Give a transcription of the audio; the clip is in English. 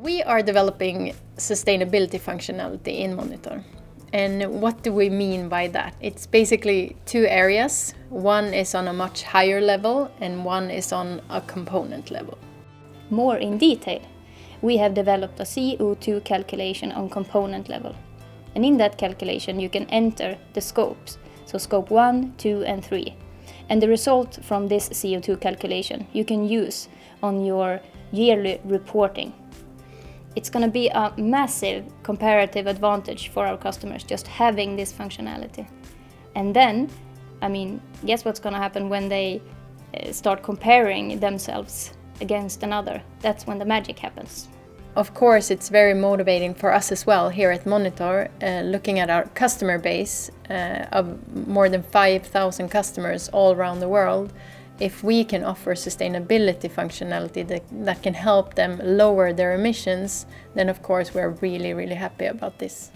We are developing sustainability functionality in Monitor. And what do we mean by that? It's basically two areas. One is on a much higher level and one is on a component level. More in detail, we have developed a CO2 calculation on component level. And in that calculation you can enter the scopes, so scope 1, 2 and 3. And the result from this CO2 calculation you can use on your yearly reporting. It's going to be a massive comparative advantage for our customers just having this functionality. And then, guess what's going to happen when they start comparing themselves against another? That's when the magic happens. Of course, it's very motivating for us as well here at Monitor, looking at our customer base of more than 5,000 customers all around the world. If we can offer sustainability functionality that can help them lower their emissions, then of course we're really, really happy about this.